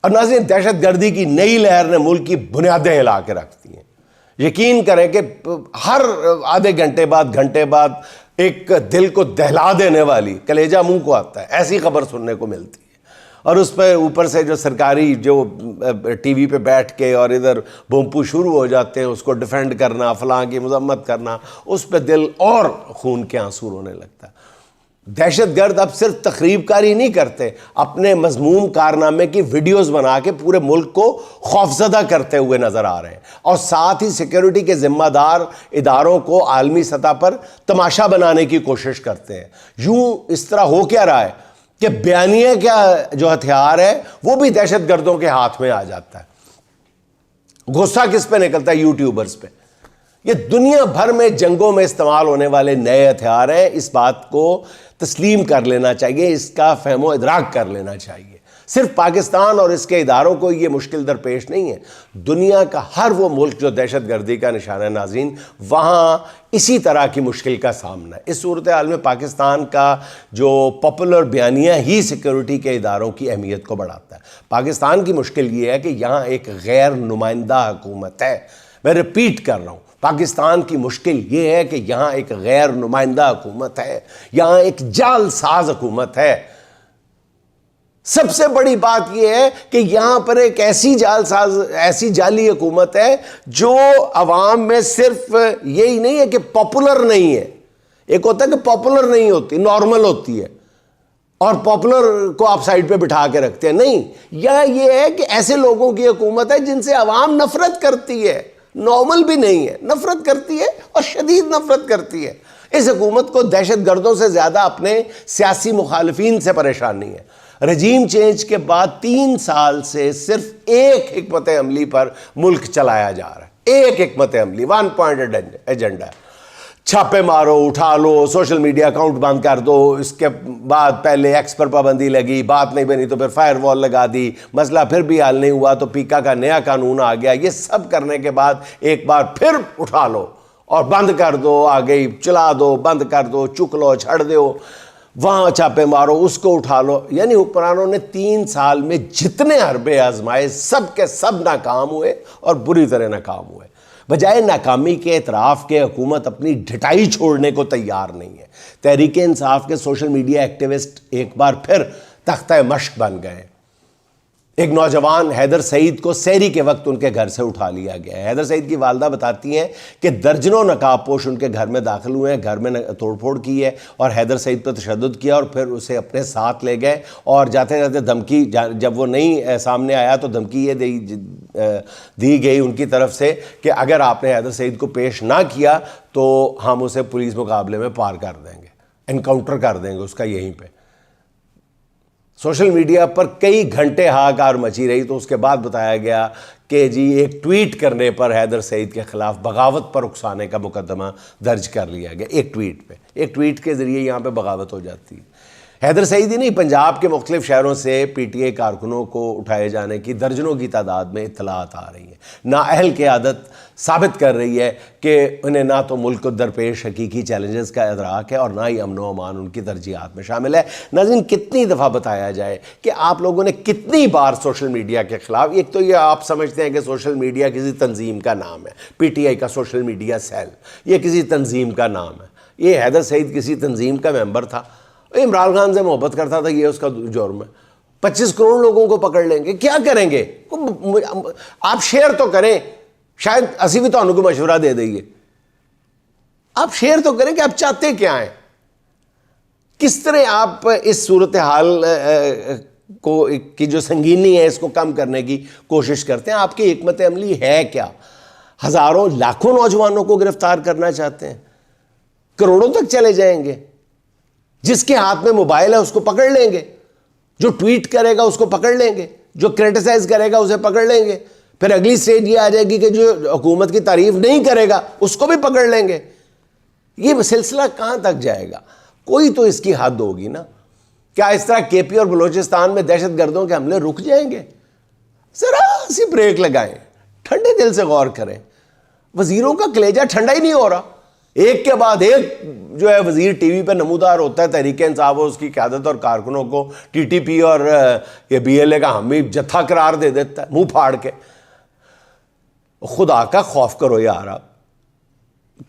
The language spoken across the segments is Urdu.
اور ناظرین دہشت گردی کی نئی لہر نے ملک کی بنیادیں ہلا کے رکھ دی ہیں. یقین کریں کہ ہر آدھے گھنٹے بعد ایک دل کو دہلا دینے والی، کلیجہ منہ کو آتا ہے، ایسی خبر سننے کو ملتی ہے. اور اس پہ اوپر سے جو سرکاری جو ٹی وی پہ بیٹھ کے اور ادھر بومپو شروع ہو جاتے ہیں، اس کو ڈیفینڈ کرنا، فلاں کی مذمت کرنا، اس پہ دل اور خون کے آنسو رونے لگتا ہے. دہشت گرد اب صرف تخریب کاری نہیں کرتے، اپنے مذموم کارنامے کی ویڈیوز بنا کے پورے ملک کو خوفزدہ کرتے ہوئے نظر آ رہے ہیں، اور ساتھ ہی سیکیورٹی کے ذمہ دار اداروں کو عالمی سطح پر تماشا بنانے کی کوشش کرتے ہیں. یوں اس طرح ہو کیا رہا ہے کہ بیانیہ کا جو ہتھیار ہے وہ بھی دہشت گردوں کے ہاتھ میں آ جاتا ہے. غصہ کس پہ نکلتا ہے؟ یوٹیوبرز پہ. یہ دنیا بھر میں جنگوں میں استعمال ہونے والے نئے ہتھیار ہیں. اس بات کو تسلیم کر لینا چاہیے، اس کا فہم و ادراک کر لینا چاہیے. صرف پاکستان اور اس کے اداروں کو یہ مشکل درپیش نہیں ہے، دنیا کا ہر وہ ملک جو دہشت گردی کا نشانہ ہے ناظرین، وہاں اسی طرح کی مشکل کا سامنا ہے. اس صورتحال میں پاکستان کا جو پاپولر بیانیہ ہی سیکیورٹی کے اداروں کی اہمیت کو بڑھاتا ہے. پاکستان کی مشکل یہ ہے کہ یہاں ایک غیر نمائندہ حکومت ہے. میں ریپیٹ کر رہا ہوں، پاکستان کی مشکل یہ ہے کہ یہاں ایک غیر نمائندہ حکومت ہے، یہاں ایک جعل ساز حکومت ہے. سب سے بڑی بات یہ ہے کہ یہاں پر ایک ایسی جعلی حکومت ہے جو عوام میں صرف یہی نہیں ہے کہ پاپولر نہیں ہے. ایک ہوتا ہے کہ پاپولر نہیں ہوتی، نارمل ہوتی ہے، اور پاپولر کو آپ سائڈ پہ بٹھا کے رکھتے ہیں. نہیں، یہ ہے کہ ایسے لوگوں کی حکومت ہے جن سے عوام نفرت کرتی ہے. نارمل بھی نہیں ہے، نفرت کرتی ہے اور شدید نفرت کرتی ہے. اس حکومت کو دہشت گردوں سے زیادہ اپنے سیاسی مخالفین سے پریشانی ہے. رجیم چینج کے بعد 3 سال سے صرف ایک حکمت عملی پر ملک چلایا جا رہا ہے. ایک حکمت عملی، 1 پوائنٹ ایجنڈا ہے. چھاپے مارو، اٹھا لو، سوشل میڈیا اکاؤنٹ بند کر دو. اس کے بعد پہلے ایکس پر پابندی لگی، بات نہیں بنی تو پھر فائر وال لگا دی، مسئلہ پھر بھی حل نہیں ہوا تو پیکا کا نیا قانون آ گیا. یہ سب کرنے کے بعد ایک بار پھر اٹھا لو اور بند کر دو، آ گئی، چلا دو، بند کر دو، چک لو، چھڑ دو، وہاں چھاپے مارو، اس کو اٹھا لو. یعنی حکمرانوں نے 3 سال میں جتنے حربے آزمائے سب کے سب ناکام ہوئے اور بری طرح ناکام ہوئے. بجائے ناکامی کے اعتراف کے حکومت اپنی ڈھٹائی چھوڑنے کو تیار نہیں ہے. تحریک انصاف کے سوشل میڈیا ایکٹیوسٹ ایک بار پھر تختہ مشق بن گئے. ایک نوجوان حیدر سعید کو سحری کے وقت ان کے گھر سے اٹھا لیا گیا ہے. حیدر سعید کی والدہ بتاتی ہیں کہ درجنوں نقاب پوش ان کے گھر میں داخل ہوئے ہیں، گھر میں توڑ پھوڑ کی ہے اور حیدر سعید پر تشدد کیا اور پھر اسے اپنے ساتھ لے گئے. اور جاتے جاتے دھمکی، جب وہ نہیں سامنے آیا تو دھمکی یہ دی گئی ان کی طرف سے کہ اگر آپ نے حیدر سعید کو پیش نہ کیا تو ہم اسے پولیس مقابلے میں پار کر دیں گے، انکاؤنٹر کر دیں گے اس کا یہیں پہ. سوشل میڈیا پر کئی گھنٹے ہاکار مچی رہی تو اس کے بعد بتایا گیا کہ جی ایک ٹویٹ کرنے پر حیدر سعید کے خلاف بغاوت پر اکسانے کا مقدمہ درج کر لیا گیا. ایک ٹویٹ کے ذریعے یہاں پہ بغاوت ہو جاتی ہے. حیدر سعید ہی نہیں، پنجاب کے مختلف شہروں سے پی ٹی آئی کارکنوں کو اٹھائے جانے کی درجنوں کی تعداد میں اطلاعات آ رہی ہیں. نااہل کی عادت ثابت کر رہی ہے کہ انہیں نہ تو ملک کو درپیش حقیقی چیلنجز کا ادراک ہے اور نہ ہی امن و امان ان کی ترجیحات میں شامل ہے. ناظرین، کتنی دفعہ بتایا جائے کہ آپ لوگوں نے کتنی بار سوشل میڈیا کے خلاف، ایک تو یہ آپ سمجھتے ہیں کہ سوشل میڈیا کسی تنظیم کا نام ہے، پی ٹی آئی کا سوشل میڈیا سیل یہ کسی تنظیم کا نام ہے. یہ حیدر سعید کسی تنظیم کا ممبر تھا، عمران خان سے محبت کرتا تھا، یہ اس کا جرم ہے. 25 کروڑ لوگوں کو پکڑ لیں گے، کیا کریں گے؟ آپ شیئر تو کریں، شاید اسی بھی تو کو مشورہ دے دیں گے. آپ شیئر تو کریں کہ آپ چاہتے کیا ہیں. کس طرح آپ اس صورتحال کو کی جو سنگینی ہے اس کو کم کرنے کی کوشش کرتے ہیں؟ آپ کی حکمت عملی ہے کیا؟ ہزاروں لاکھوں نوجوانوں کو گرفتار کرنا چاہتے ہیں، کروڑوں تک چلے جائیں گے. جس کے ہاتھ میں موبائل ہے اس کو پکڑ لیں گے، جو ٹویٹ کرے گا اس کو پکڑ لیں گے، جو کرٹیسائز کرے گا اسے پکڑ لیں گے. پھر اگلی سٹیج یہ آ جائے گی کہ جو حکومت کی تعریف نہیں کرے گا اس کو بھی پکڑ لیں گے. یہ سلسلہ کہاں تک جائے گا؟ کوئی تو اس کی حد ہوگی نا. کیا اس طرح کے پی اور بلوچستان میں دہشت گردوں کے حملے رک جائیں گے؟ ذرا سی بریک لگائیں، ٹھنڈے دل سے غور کریں. وزیروں کا کلیجہ ٹھنڈا ہی نہیں ہو رہا. ایک کے بعد ایک جو ہے وزیر ٹی وی پہ نمودار ہوتا ہے، تحریک انصاف اور اس کی قیادت اور کارکنوں کو ٹی ٹی پی اور یہ بی ایل اے کا حامی جتھا قرار دے دیتا ہے منہ پھاڑ کے. خدا کا خوف کرو یار. آپ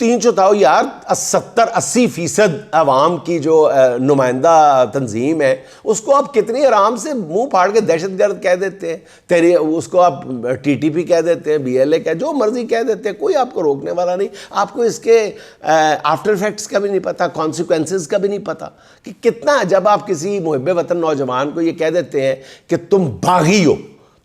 3/4 یار 70-80% عوام کی جو نمائندہ تنظیم ہے اس کو آپ کتنی آرام سے منہ پھاڑ کے دہشت گرد کہہ دیتے ہیں، اس کو آپ ٹی ٹی پی کہہ دیتے ہیں، بی ایل اے جو مرضی کہہ دیتے ہیں، کوئی آپ کو روکنے والا نہیں. آپ کو اس کے آفٹر افیکٹس کا بھی نہیں پتا، کانسیکوینسز کا بھی نہیں پتا کہ کتنا. جب آپ کسی محب وطن نوجوان کو یہ کہہ دیتے ہیں کہ تم باغی ہو،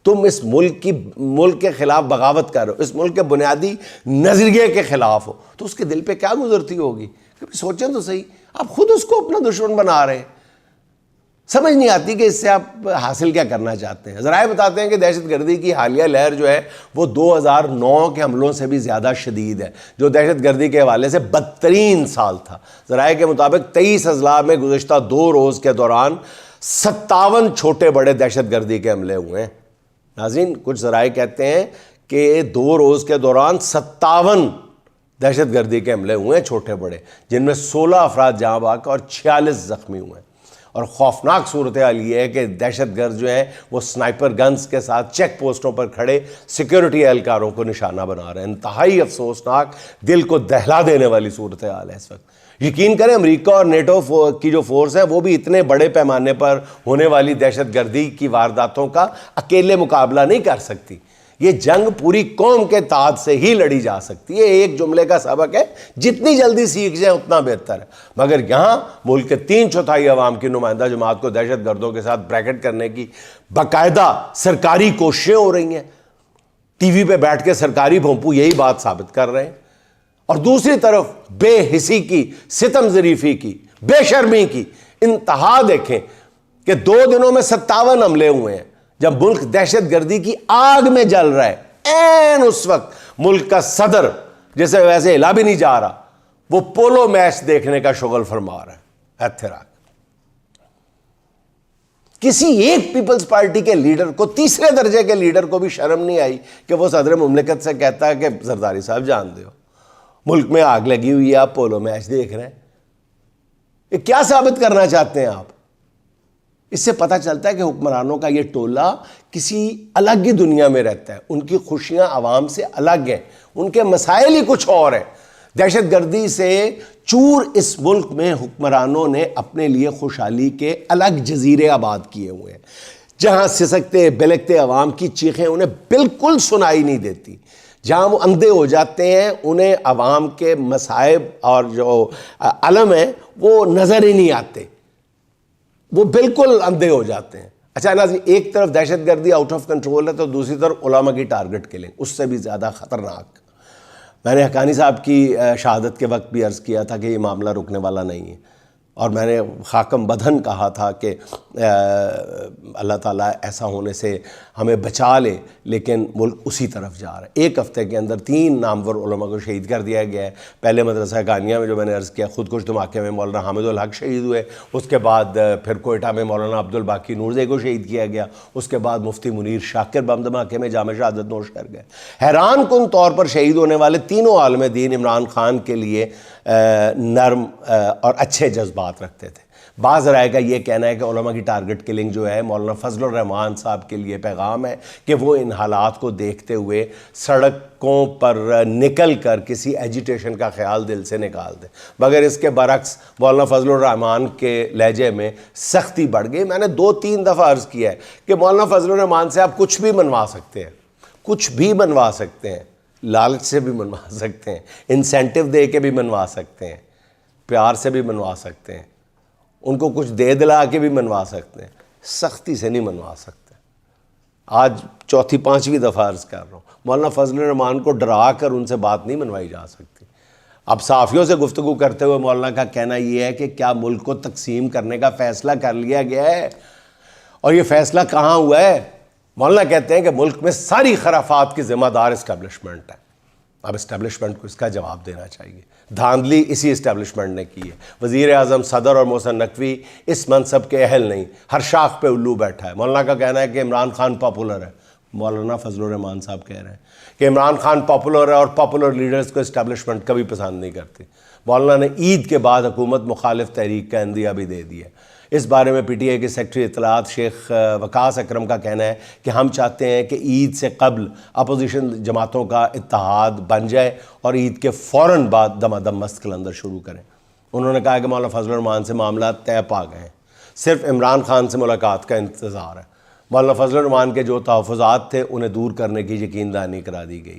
تم اس ملک کے خلاف بغاوت کر رہے ہو، اس ملک کے بنیادی نظریے کے خلاف ہو، تو اس کے دل پہ کیا گزرتی ہوگی؟ سوچیں تو صحیح. آپ خود اس کو اپنا دشمن بنا رہے ہیں. سمجھ نہیں آتی کہ اس سے آپ حاصل کیا کرنا چاہتے ہیں. ذرائع بتاتے ہیں کہ دہشت گردی کی حالیہ لہر جو ہے وہ 2009 کے حملوں سے بھی زیادہ شدید ہے، جو دہشت گردی کے حوالے سے بدترین سال تھا. ذرائع کے مطابق 23 اضلاع میں گزشتہ 2 روز کے دوران 57 چھوٹے بڑے دہشت گردی کے حملے ہوئے ہیں. ناظرین، کچھ ذرائع کہتے ہیں کہ 2 روز کے دوران 57 دہشت گردی کے حملے ہوئے ہیں چھوٹے بڑے، جن میں 16 افراد جاں بحق اور 46 زخمی ہوئے ہیں. اور خوفناک صورتحال یہ ہے کہ دہشت گرد جو ہیں وہ سنائپر گنز کے ساتھ چیک پوسٹوں پر کھڑے سیکیورٹی اہلکاروں کو نشانہ بنا رہے ہیں. انتہائی افسوسناک، دل کو دہلا دینے والی صورتحال ہے اس وقت. یقین کریں امریکہ اور نیٹو کی جو فورس ہے وہ بھی اتنے بڑے پیمانے پر ہونے والی دہشت گردی کی وارداتوں کا اکیلے مقابلہ نہیں کر سکتی. یہ جنگ پوری قوم کے اتحاد سے ہی لڑی جا سکتی ہے. ایک جملے کا سبق ہے، جتنی جلدی سیکھ جائیں اتنا بہتر ہے. مگر یہاں ملک کے 3/4 عوام کی نمائندہ جماعت کو دہشت گردوں کے ساتھ بریکٹ کرنے کی باقاعدہ سرکاری کوششیں ہو رہی ہیں. ٹی وی پہ بیٹھ کے سرکاری بھونپو یہی بات ثابت کر رہے ہیں. اور دوسری طرف بے حسی کی، ستم ظریفی کی، بے شرمی کی انتہا دیکھیں کہ 2 دنوں میں 57 حملے ہوئے ہیں، جب ملک دہشت گردی کی آگ میں جل رہا ہے. این اس وقت ملک کا صدر جیسے ویسے ہلا بھی نہیں جا رہا، وہ پولو میچ دیکھنے کا شغل فرما رہا ہے. اتھراک کسی ایک پیپلز پارٹی کے لیڈر کو، تیسرے درجے کے لیڈر کو بھی شرم نہیں آئی کہ وہ صدر مملکت سے کہتا ہے کہ زرداری صاحب جان دو، ملک میں آگ لگی ہوئی ہے، آپ پولو میچ دیکھ رہے ہیں. یہ کیا ثابت کرنا چاہتے ہیں آپ؟ اس سے پتہ چلتا ہے کہ حکمرانوں کا یہ ٹولہ کسی الگ ہی دنیا میں رہتا ہے. ان کی خوشیاں عوام سے الگ ہیں، ان کے مسائل ہی کچھ اور ہیں. دہشت گردی سے چور اس ملک میں حکمرانوں نے اپنے لیے خوشحالی کے الگ جزیرے آباد کیے ہوئے ہیں، جہاں سسکتے بلکتے عوام کی چیخیں انہیں بالکل سنائی نہیں دیتی، جہاں وہ اندھے ہو جاتے ہیں، انہیں عوام کے مصائب اور جو علم ہیں وہ نظر ہی نہیں آتے، وہ بالکل اندھے ہو جاتے ہیں. اچھا ناظرین، ایک طرف دہشت گردی آؤٹ آف کنٹرول ہے تو دوسری طرف علماء کی ٹارگٹ کلنگ اس سے بھی زیادہ خطرناک. میں نے حقانی صاحب کی شہادت کے وقت بھی عرض کیا تھا کہ یہ معاملہ رکنے والا نہیں ہے، اور میں نے خاکم بدہن کہا تھا کہ اللہ تعالیٰ ایسا ہونے سے ہمیں بچا لے، لیکن ملک اسی طرف جا رہا ہے. 1 ہفتے کے اندر 3 نامور علماء کو شہید کر دیا گیا ہے. پہلے مدرسہ قانیہ میں جو میں نے عرض کیا خودکش دھماکے میں مولانا حامد الحق شہید ہوئے، اس کے بعد پھر کوئٹہ میں مولانا عبدالباقی نورزئی کو شہید کیا گیا، اس کے بعد مفتی منیر شاکر بم دھماکے میں جامع شہادت نوش کر گئے. حیران کن طور پر شہید ہونے والے تینوں عالم دین عمران خان کے لیے نرم اور اچھے جذبات رکھتے تھے. بعض رائے کا یہ کہنا ہے کہ علماء کی ٹارگٹ کلنگ جو ہے مولانا فضل الرحمان صاحب کے لیے پیغام ہے کہ وہ ان حالات کو دیکھتے ہوئے سڑکوں پر نکل کر کسی ایجیٹیشن کا خیال دل سے نکال دیں. مگر اس کے برعکس مولانا فضل الرحمان کے لہجے میں سختی بڑھ گئی. میں نے 2-3 دفعہ عرض کیا ہے کہ مولانا فضل الرحمان سے آپ کچھ بھی منوا سکتے ہیں، کچھ بھی منوا سکتے ہیں، لالچ سے بھی منوا سکتے ہیں، انسینٹیو دے کے بھی منوا سکتے ہیں، پیار سے بھی منوا سکتے ہیں، ان کو کچھ دے دلا کے بھی منوا سکتے ہیں، سختی سے نہیں منوا سکتے. آج 4-5ویں دفعہ عرض کر رہا ہوں، مولانا فضل الرحمان کو ڈرا کر ان سے بات نہیں منوائی جا سکتی. اب صحافیوں سے گفتگو کرتے ہوئے مولانا کا کہنا یہ ہے کہ کیا ملک کو تقسیم کرنے کا فیصلہ کر لیا گیا ہے؟ اور یہ فیصلہ کہاں ہوا ہے؟ مولانا کہتے ہیں کہ ملک میں ساری خرافات کی ذمہ دار اسٹیبلشمنٹ ہے. اب اسٹیبلشمنٹ کو اس کا جواب دینا چاہیے. دھاندلی اسی اسٹیبلشمنٹ نے کی ہے. وزیر اعظم، صدر اور محسن نقوی اس منصب کے اہل نہیں، ہر شاخ پہ الو بیٹھا ہے. مولانا کا کہنا ہے کہ عمران خان پاپولر ہے. مولانا فضل الرحمان صاحب کہہ رہے ہیں کہ عمران خان پاپولر ہے اور پاپولر لیڈرز کو اسٹیبلشمنٹ کبھی پسند نہیں کرتی. مولانا نے عید کے بعد حکومت مخالف تحریک کا عندیہ بھی دے دیا۔ اس بارے میں پی ٹی آئی کے سیکرٹری اطلاعات شیخ وقاص اکرم کا کہنا ہے کہ ہم چاہتے ہیں کہ عید سے قبل اپوزیشن جماعتوں کا اتحاد بن جائے اور عید کے فوراً بعد دم مست کلندر شروع کریں۔ انہوں نے کہا کہ مولانا فضل الرحمان سے معاملات طے پا گئے ہیں، صرف عمران خان سے ملاقات کا انتظار ہے۔ مولانا فضل الرحمان کے جو تحفظات تھے انہیں دور کرنے کی یقین دہانی کرا دی گئی۔